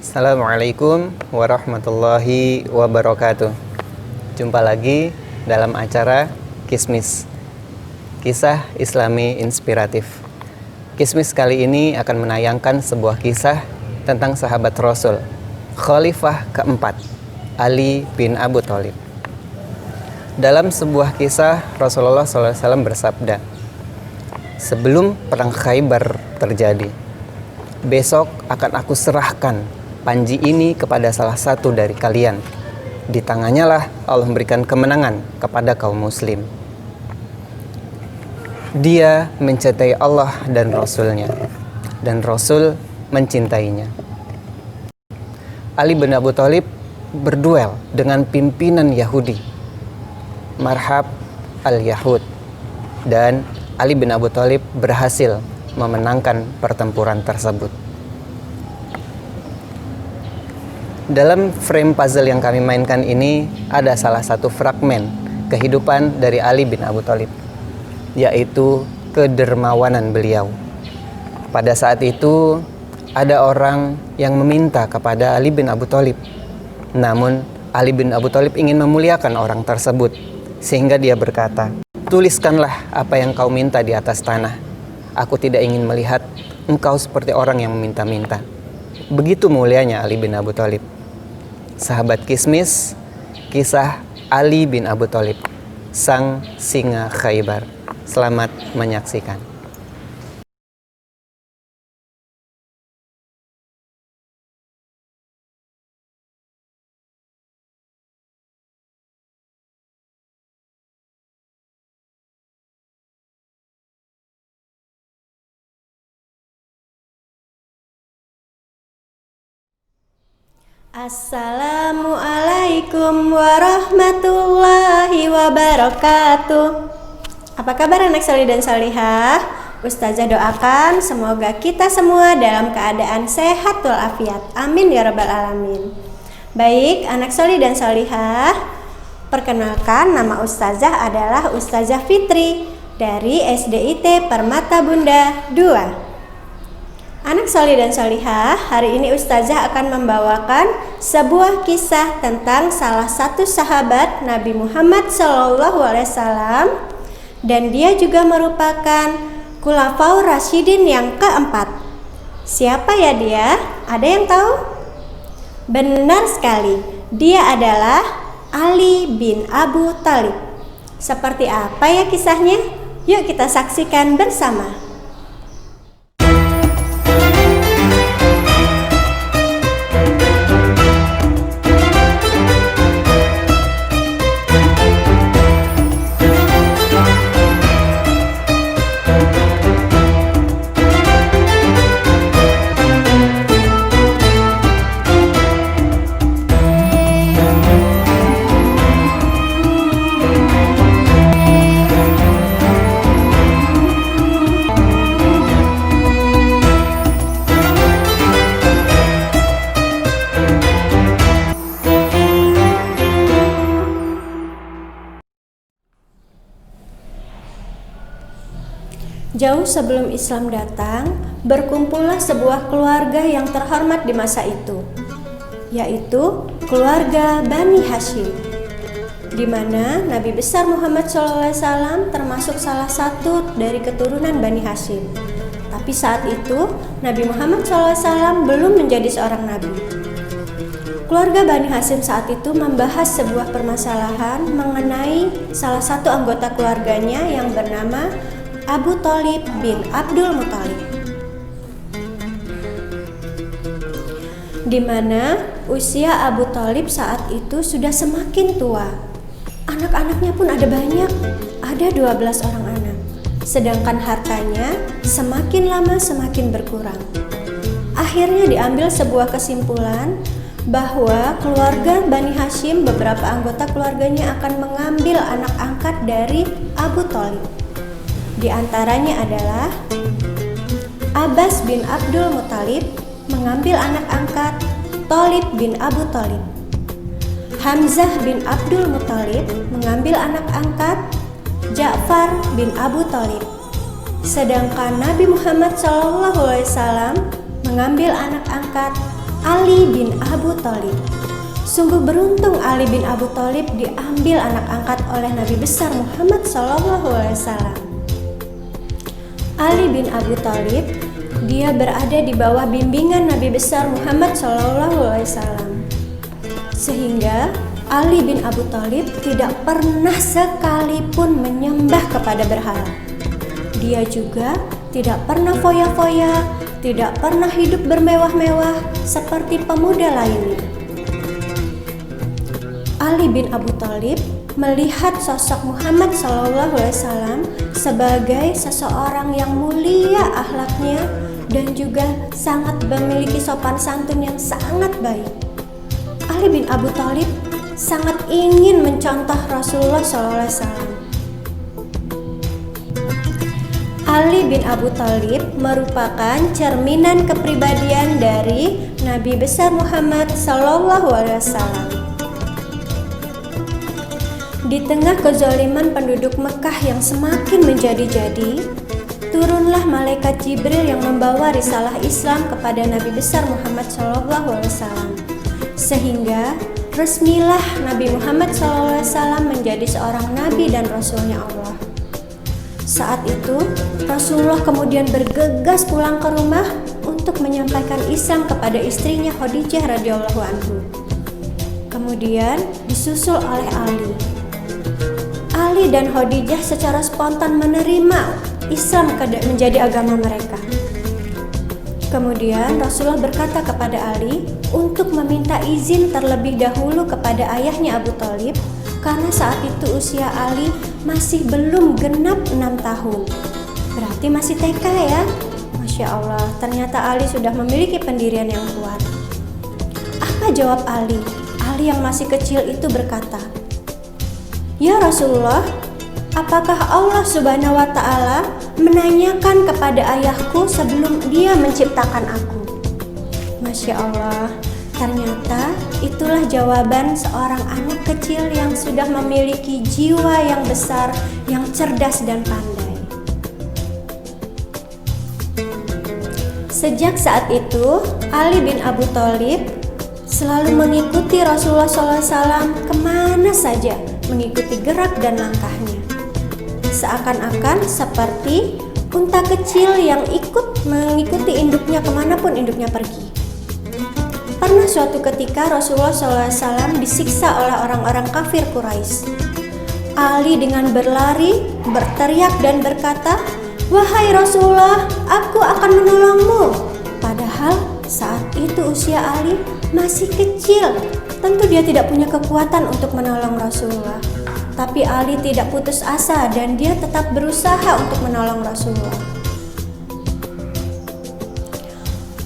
Assalamualaikum warahmatullahi wabarakatuh. Jumpa lagi dalam acara Kismis, Kisah Islami Inspiratif. Kismis kali ini akan menayangkan sebuah kisah tentang sahabat Rasul, Khalifah keempat, Ali bin Abu Thalib. Dalam sebuah kisah, Rasulullah SAW bersabda, sebelum perang Khaybar terjadi, besok akan aku serahkan panji ini kepada salah satu dari kalian. Di tangannya lah Allah memberikan kemenangan kepada kaum muslim. Dia mencintai Allah dan Rasulnya, dan Rasul mencintainya. Ali bin Abu Thalib berduel dengan pimpinan Yahudi, Marhab al-Yahud, dan Ali bin Abu Thalib berhasil memenangkan pertempuran tersebut. Dalam frame puzzle yang kami mainkan ini ada salah satu fragmen kehidupan dari Ali bin Abu Thalib, yaitu kedermawanan beliau. Pada saat itu ada orang yang meminta kepada Ali bin Abu Thalib, namun Ali bin Abu Thalib ingin memuliakan orang tersebut, sehingga dia berkata, tuliskanlah apa yang kau minta di atas tanah. Aku tidak ingin melihat engkau seperti orang yang meminta-minta. Begitu mulianya Ali bin Abu Thalib. Sahabat Kismis, kisah Ali bin Abu Thalib, sang singa Khaybar. Selamat menyaksikan. Assalamualaikum warahmatullahi wabarakatuh. Apa kabar anak solih dan solihah? Ustazah doakan semoga kita semua dalam keadaan sehat walafiat. Amin ya rabbal alamin. Baik anak solih dan solihah, perkenalkan nama Ustazah adalah Ustazah Fitri dari SDIT Permata Bunda 2. Anak solih dan solihah, hari ini Ustazah akan membawakan sebuah kisah tentang salah satu sahabat Nabi Muhammad SAW, dan dia juga merupakan Khulafaur Rasyidin yang keempat. Siapa ya dia? Ada yang tahu? Benar sekali, dia adalah Ali bin Abu Thalib. Seperti apa ya kisahnya? Yuk kita saksikan bersama. Jauh sebelum Islam datang, berkumpullah sebuah keluarga yang terhormat di masa itu, yaitu keluarga Bani Hashim, di mana Nabi besar Muhammad SAW termasuk salah satu dari keturunan Bani Hashim. Tapi saat itu Nabi Muhammad SAW belum menjadi seorang nabi. Keluarga Bani Hashim saat itu membahas sebuah permasalahan mengenai salah satu anggota keluarganya yang bernama Abu Thalib bin Abdul Muthalib, di mana usia Abu Thalib saat itu sudah semakin tua. Anak-anaknya pun ada banyak, ada 12 orang anak. Sedangkan hartanya semakin lama semakin berkurang. Akhirnya diambil sebuah kesimpulan bahwa keluarga Bani Hashim, beberapa anggota keluarganya akan mengambil anak angkat dari Abu Thalib. Di antaranya adalah Abbas bin Abdul Muthalib mengambil anak angkat Thalib bin Abu Thalib. Hamzah bin Abdul Muthalib mengambil anak angkat Ja'far bin Abu Thalib. Sedangkan Nabi Muhammad SAW mengambil anak angkat Ali bin Abu Thalib. Sungguh beruntung Ali bin Abu Thalib diambil anak angkat oleh Nabi besar Muhammad SAW. Ali bin Abu Thalib, dia berada di bawah bimbingan Nabi besar Muhammad SAW. Sehingga Ali bin Abu Thalib tidak pernah sekalipun menyembah kepada berhala. Dia juga tidak pernah foya-foya, tidak pernah hidup bermewah-mewah seperti pemuda lainnya. Ali bin Abu Thalib melihat sosok Muhammad SAW sebagai seseorang yang mulia akhlaknya dan juga sangat memiliki sopan santun yang sangat baik. Ali bin Abu Thalib sangat ingin mencontoh Rasulullah SAW. Ali bin Abu Thalib merupakan cerminan kepribadian dari Nabi besar Muhammad SAW. Di tengah kezaliman penduduk Mekah yang semakin menjadi-jadi, turunlah malaikat Jibril yang membawa risalah Islam kepada Nabi besar Muhammad SAW. Sehingga resmilah Nabi Muhammad SAW menjadi seorang nabi dan rasulnya Allah. Saat itu Rasulullah kemudian bergegas pulang ke rumah untuk menyampaikan Islam kepada istrinya Khadijah radhiyallahu anhu. Kemudian disusul oleh Ali. Ali dan Khadijah secara spontan menerima Islam menjadi agama mereka. Kemudian Rasulullah berkata kepada Ali untuk meminta izin terlebih dahulu kepada ayahnya Abu Thalib, karena saat itu usia Ali masih belum genap 6 tahun. Berarti masih TK ya. Masya Allah, ternyata Ali sudah memiliki pendirian yang kuat. Apa jawab Ali? Ali yang masih kecil itu berkata, "Ya Rasulullah, apakah Allah Subhanahu wa Ta'ala menanyakan kepada ayahku sebelum Dia menciptakan aku?" Masya Allah, ternyata itulah jawaban seorang anak kecil yang sudah memiliki jiwa yang besar, yang cerdas dan pandai. Sejak saat itu, Ali bin Abu Thalib selalu mengikuti Rasulullah SAW kemana saja, mengikuti gerak dan langkahnya. Seakan-akan seperti unta kecil yang ikut mengikuti induknya kemanapun induknya pergi. Pernah suatu ketika Rasulullah SAW disiksa oleh orang-orang kafir Quraisy. Ali dengan berlari, berteriak dan berkata, "Wahai Rasulullah, aku akan menolongmu." Padahal saat itu usia Ali masih kecil. Tentu dia tidak punya kekuatan untuk menolong Rasulullah. Tapi Ali tidak putus asa dan dia tetap berusaha untuk menolong Rasulullah.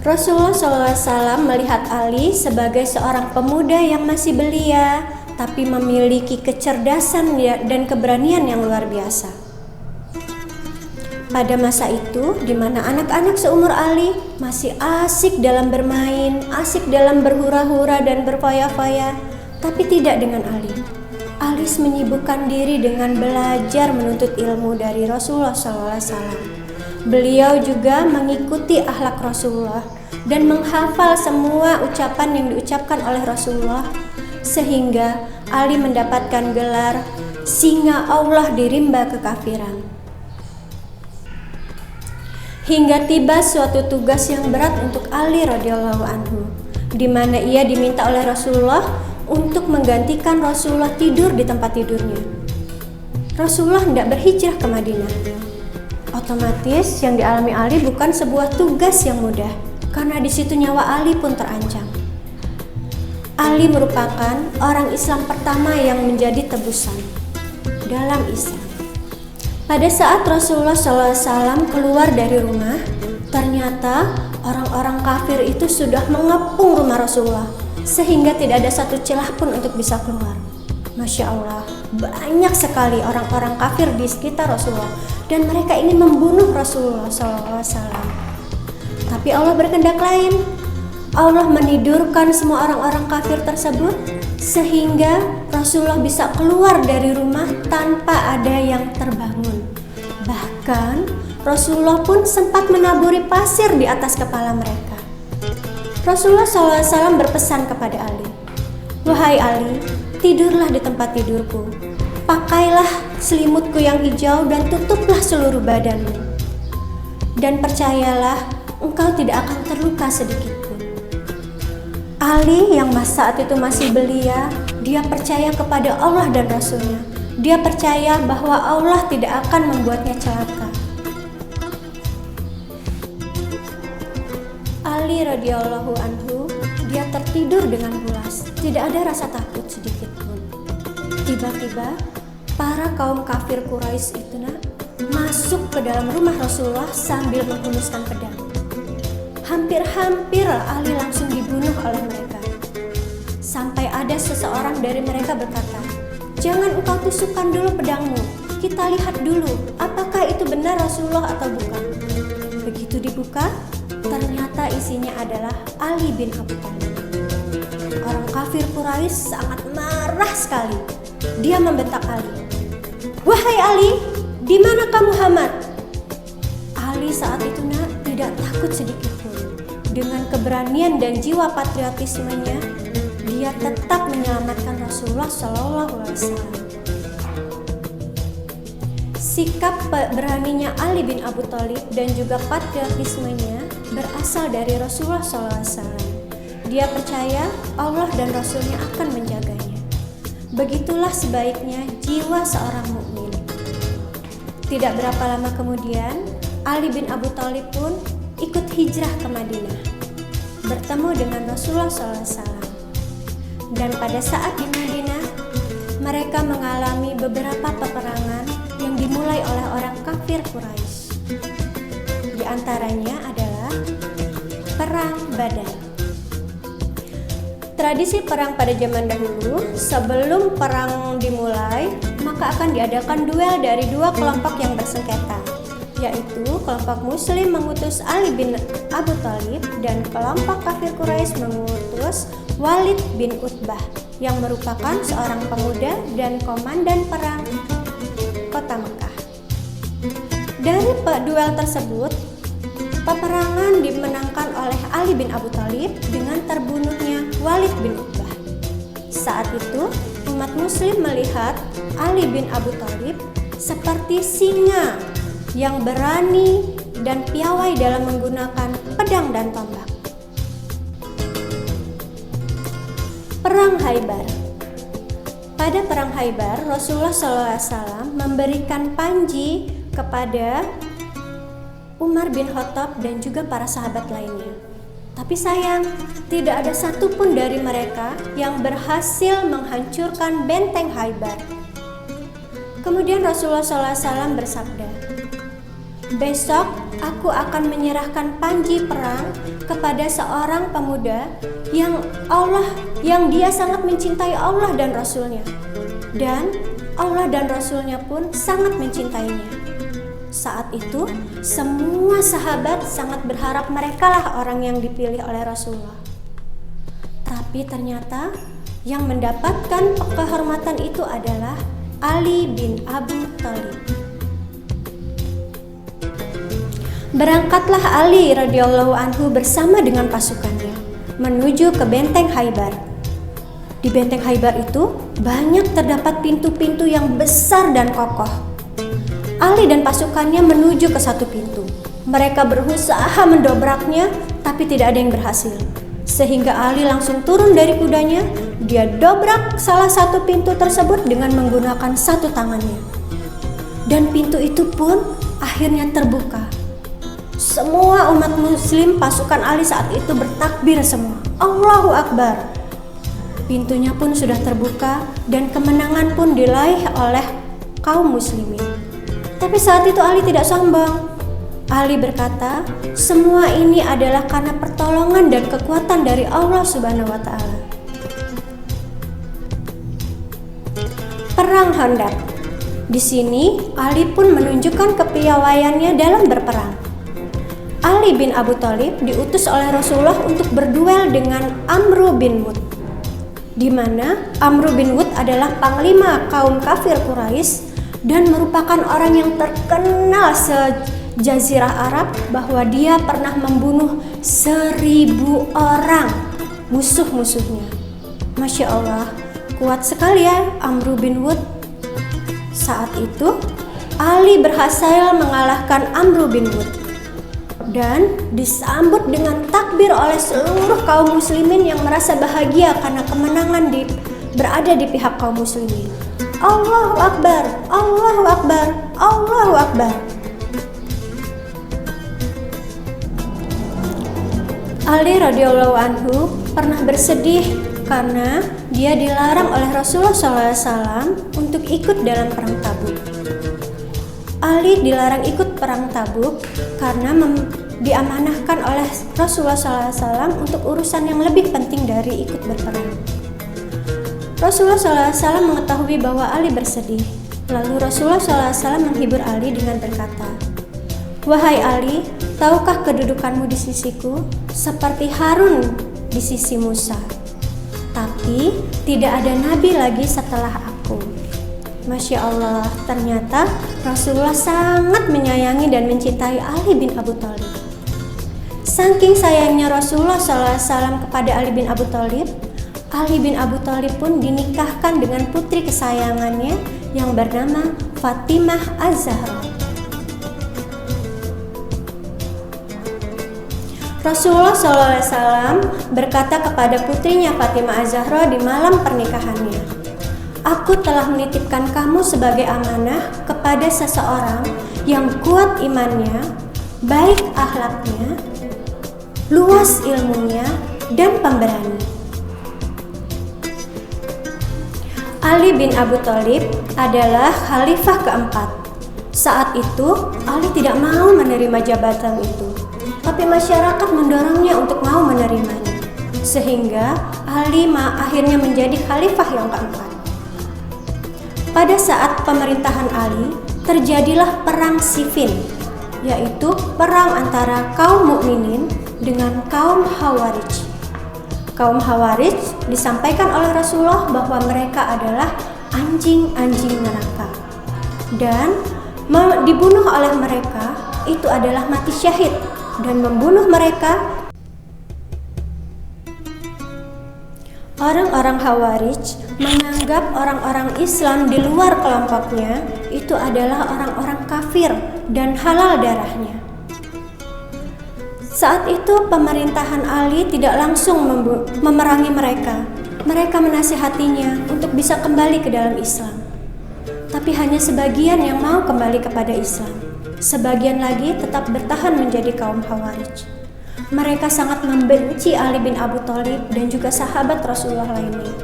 Rasulullah SAW melihat Ali sebagai seorang pemuda yang masih belia, tapi memiliki kecerdasan dan keberanian yang luar biasa. Pada masa itu, di mana anak-anak seumur Ali masih asik dalam bermain, asik dalam berhura-hura dan berfoya-foya, tapi tidak dengan Ali. Ali menyibukkan diri dengan belajar menuntut ilmu dari Rasulullah SAW. Beliau juga mengikuti akhlak Rasulullah dan menghafal semua ucapan yang diucapkan oleh Rasulullah, sehingga Ali mendapatkan gelar singa Allah di rimba kekafiran. Hingga tiba suatu tugas yang berat untuk Ali radhiyallahu anhu, di mana ia diminta oleh Rasulullah untuk menggantikan Rasulullah tidur di tempat tidurnya. Rasulullah hendak berhijrah ke Madinah. Otomatis yang dialami Ali bukan sebuah tugas yang mudah, karena di situ nyawa Ali pun terancam. Ali merupakan orang Islam pertama yang menjadi tebusan dalam Islam. Pada saat Rasulullah SAW keluar dari rumah, ternyata orang-orang kafir itu sudah mengepung rumah Rasulullah, sehingga tidak ada satu celah pun untuk bisa keluar. Masya Allah, banyak sekali orang-orang kafir di sekitar Rasulullah, dan mereka ingin membunuh Rasulullah SAW. Tapi Allah berkehendak lain. Allah menidurkan semua orang-orang kafir tersebut, sehingga Rasulullah bisa keluar dari rumah tanpa ada yang terbangun. Bahkan Rasulullah pun sempat menaburi pasir di atas kepala mereka. Rasulullah SAW berpesan kepada Ali, "Wahai Ali, tidurlah di tempat tidurku. Pakailah selimutku yang hijau dan tutuplah seluruh badanmu. Dan percayalah, engkau tidak akan terluka sedikitpun." Ali yang saat itu masih belia, dia percaya kepada Allah dan Rasulnya. Dia percaya bahwa Allah tidak akan membuatnya celaka. Ali radhiyallahu anhu, dia tertidur dengan pulas, tidak ada rasa takut sedikit pun. Tiba-tiba para kaum kafir Quraisy itu masuk ke dalam rumah Rasulullah sambil menghunuskan pedang. Hampir-hampir Ali langsung dibunuh oleh mereka. Sampai ada seseorang dari mereka berkata, "Jangan engkau tusukkan dulu pedangmu, kita lihat dulu apakah itu benar Rasulullah atau bukan." Begitu dibuka, ternyata isinya adalah Ali bin Abi Thalib. Orang kafir Quraisy sangat marah sekali. Dia membentak Ali, "Wahai Ali, di mana kamu Muhammad?" Ali saat itu tidak takut sedikit pun. Dengan keberanian dan jiwa patriotismenya, dia tetap menyelamatkan Rasulullah SAW. Sikap beraninya Ali bin Abi Thalib dan juga patriotismenya berasal dari Rasulullah SAW. Dia percaya Allah dan Rasulnya akan menjaganya. Begitulah sebaiknya jiwa seorang mukmin. Tidak berapa lama kemudian, Ali bin Abi Thalib pun ikut hijrah ke Madinah, bertemu dengan Rasulullah SAW. Dan pada saat di Madinah, mereka mengalami beberapa peperangan yang dimulai oleh orang kafir Quraisy. Di antaranya adalah Perang Badar. Tradisi perang pada zaman dahulu, sebelum perang dimulai, maka akan diadakan duel dari dua kelompok yang bersengketa, yaitu kelompok Muslim mengutus Ali bin Abi Thalib dan kelompok kafir Quraisy mengutus Walid bin Utbah yang merupakan seorang pemuda dan komandan perang kota Mekah. Dari duel tersebut, peperangan dimenangkan oleh Ali bin Abi Thalib dengan terbunuhnya Walid bin Utbah. Saat itu, umat muslim melihat Ali bin Abi Thalib seperti singa yang berani dan piawai dalam menggunakan pedang dan tombak. Perang Khaybar. Pada perang Khaybar, Rasulullah SAW memberikan panji kepada Umar bin Khattab dan juga para sahabat lainnya. Tapi sayang, tidak ada satupun dari mereka yang berhasil menghancurkan benteng Khaybar. Kemudian Rasulullah SAW bersabda, "Besok aku akan menyerahkan panji perang kepada seorang pemuda yang dia sangat mencintai Allah dan Rasulnya, dan Allah dan Rasulnya pun sangat mencintainya." Saat itu semua sahabat sangat berharap merekalah orang yang dipilih oleh Rasulullah. Tapi ternyata yang mendapatkan kehormatan itu adalah Ali bin Abi Thalib. Berangkatlah Ali radhiyallahu anhu bersama dengan pasukannya menuju ke benteng Khaybar. Di benteng Khaybar itu banyak terdapat pintu-pintu yang besar dan kokoh. Ali dan pasukannya menuju ke satu pintu. Mereka berusaha mendobraknya, tapi tidak ada yang berhasil. Sehingga Ali langsung turun dari kudanya. Dia dobrak salah satu pintu tersebut dengan menggunakan satu tangannya. Dan pintu itu pun akhirnya terbuka. Semua umat muslim pasukan Ali saat itu bertakbir semua. Allahu Akbar. Pintunya pun sudah terbuka dan kemenangan pun diraih oleh kaum muslimin. Tapi saat itu Ali tidak sombong. Ali berkata, semua ini adalah karena pertolongan dan kekuatan dari Allah Subhanahu wa Ta'ala. Perang Khandaq. Di sini Ali pun menunjukkan kepiawaiannya dalam berperang. Ali bin Abi Thalib diutus oleh Rasulullah untuk berduel dengan Amr bin Wud, di mana Amr bin Wud adalah panglima kaum kafir Quraisy dan merupakan orang yang terkenal Jazirah Arab bahwa dia pernah membunuh 1.000 orang musuh-musuhnya. Masya Allah, kuat sekali ya Amr bin Wud. Saat itu Ali berhasil mengalahkan Amr bin Wud dan disambut dengan takbir oleh seluruh kaum muslimin yang merasa bahagia karena kemenangan berada di pihak kaum muslimin. Allahu Akbar, Allahu Akbar, Allahu Akbar. Ali radhiyallahu anhu pernah bersedih karena dia dilarang oleh Rasulullah SAW untuk ikut dalam perang Tabuk. Ali dilarang ikut perang Tabuk karena diamanahkan oleh Rasulullah SAW untuk urusan yang lebih penting dari ikut berperang. Rasulullah SAW mengetahui bahwa Ali bersedih. Lalu Rasulullah SAW menghibur Ali dengan berkata, "Wahai Ali, tahukah kedudukanmu di sisiku seperti Harun di sisi Musa? Tapi tidak ada nabi lagi setelah aku." Masya Allah, ternyata Rasulullah sangat menyayangi dan mencintai Ali bin Abu Thalib. Saking sayangnya Rasulullah SAW kepada Ali bin Abu Thalib, Ali bin Abu Thalib pun dinikahkan dengan putri kesayangannya yang bernama Fatimah Az-Zahra. Rasulullah SAW berkata kepada putrinya Fatimah Az-Zahra di malam pernikahannya, "Aku telah menitipkan kamu sebagai amanah kepada seseorang yang kuat imannya, baik akhlaknya, luas ilmunya, dan pemberani." Ali bin Abu Thalib adalah khalifah keempat. Saat itu Ali tidak mau menerima jabatan itu, tapi masyarakat mendorongnya untuk mau menerimanya, sehingga Ali akhirnya menjadi khalifah yang keempat. Pada saat pemerintahan Ali, terjadilah perang Siffin, yaitu perang antara kaum mukminin dengan kaum Khawarij. Kaum Khawarij disampaikan oleh Rasulullah bahwa mereka adalah anjing-anjing neraka, dan dibunuh oleh mereka itu adalah mati syahid, dan membunuh mereka. Orang-orang Khawarij menganggap orang-orang Islam di luar kelompoknya itu adalah orang-orang kafir dan halal darahnya. Saat itu pemerintahan Ali tidak langsung memerangi mereka. Mereka menasihatinya untuk bisa kembali ke dalam Islam. Tapi hanya sebagian yang mau kembali kepada Islam. Sebagian lagi tetap bertahan menjadi kaum Khawarij. Mereka sangat membenci Ali bin Abu Thalib dan juga sahabat Rasulullah lainnya.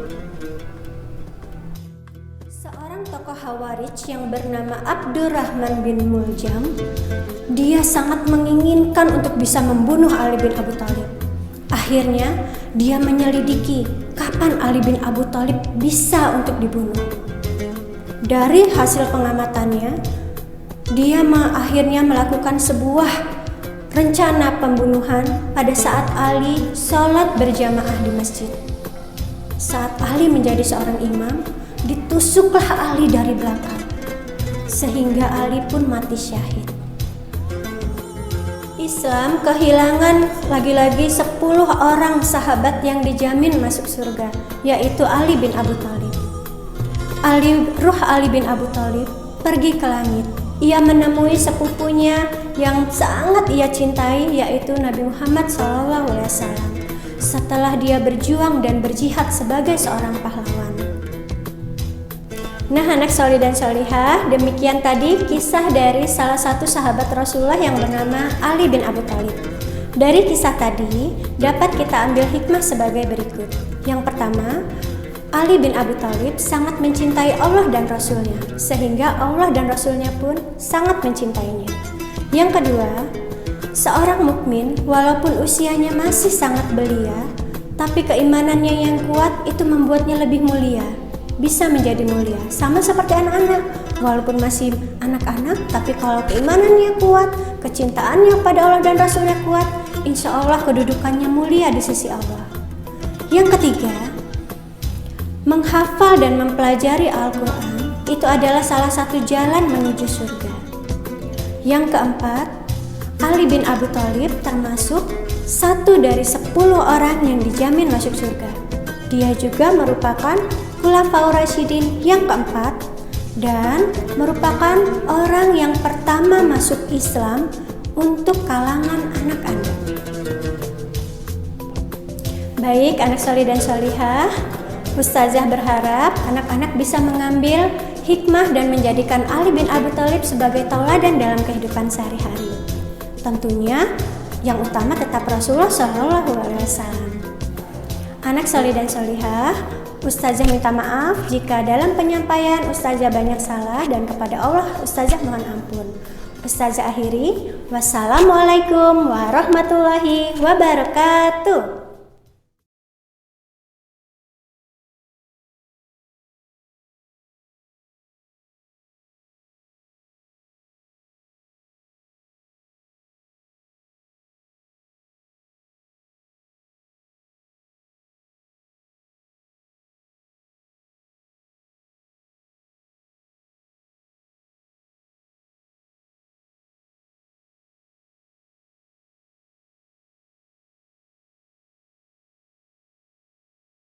Seorang tokoh Khawarij yang bernama Abdurrahman bin Muljam, dia sangat menginginkan untuk bisa membunuh Ali bin Abu Thalib. Akhirnya dia menyelidiki kapan Ali bin Abu Thalib bisa untuk dibunuh. Dari hasil pengamatannya, dia akhirnya melakukan sebuah rencana pembunuhan pada saat Ali sholat berjamaah di masjid. Saat Ali menjadi seorang imam, ditusuklah Ali dari belakang, sehingga Ali pun mati syahid. Islam kehilangan lagi-lagi 10 orang sahabat yang dijamin masuk surga, yaitu Ali bin Abu Thalib. Ruh Ali bin Abu Thalib pergi ke langit. Ia menemui sepupunya yang sangat ia cintai, yaitu Nabi Muhammad SAW, setelah dia berjuang dan berjihad sebagai seorang pahlawan. Nah, anak solih dan solihah, demikian tadi kisah dari salah satu sahabat Rasulullah yang bernama Ali bin Abu Thalib. Dari kisah tadi dapat kita ambil hikmah sebagai berikut. Yang pertama, Ali bin Abu Thalib sangat mencintai Allah dan Rasulnya, sehingga Allah dan Rasulnya pun sangat mencintainya. Yang kedua, seorang mukmin walaupun usianya masih sangat belia, tapi keimanannya yang kuat itu membuatnya lebih mulia, bisa menjadi mulia. Sama seperti anak-anak, walaupun masih anak-anak, tapi kalau keimanannya kuat, kecintaannya pada Allah dan Rasulnya kuat, insya Allah kedudukannya mulia di sisi Allah. Yang ketiga, menghafal dan mempelajari Al-Quran itu adalah salah satu jalan menuju surga. Yang keempat, Ali bin Abi Thalib termasuk satu dari 10 orang yang dijamin masuk surga. Dia juga merupakan Khulafaur Rasyidin yang keempat dan merupakan orang yang pertama masuk Islam untuk kalangan anak-anak. Baik anak solih dan solihah, Ustazah berharap anak-anak bisa mengambil hikmah dan menjadikan Ali bin Abi Thalib sebagai tauladan dalam kehidupan sehari-hari. Tentunya yang utama tetap Rasulullah SAW. Anak solih dan solihah, Ustazah minta maaf jika dalam penyampaian Ustazah banyak salah dan kepada Allah Ustazah mohon ampun. Ustazah akhiri, wassalamualaikum warahmatullahi wabarakatuh.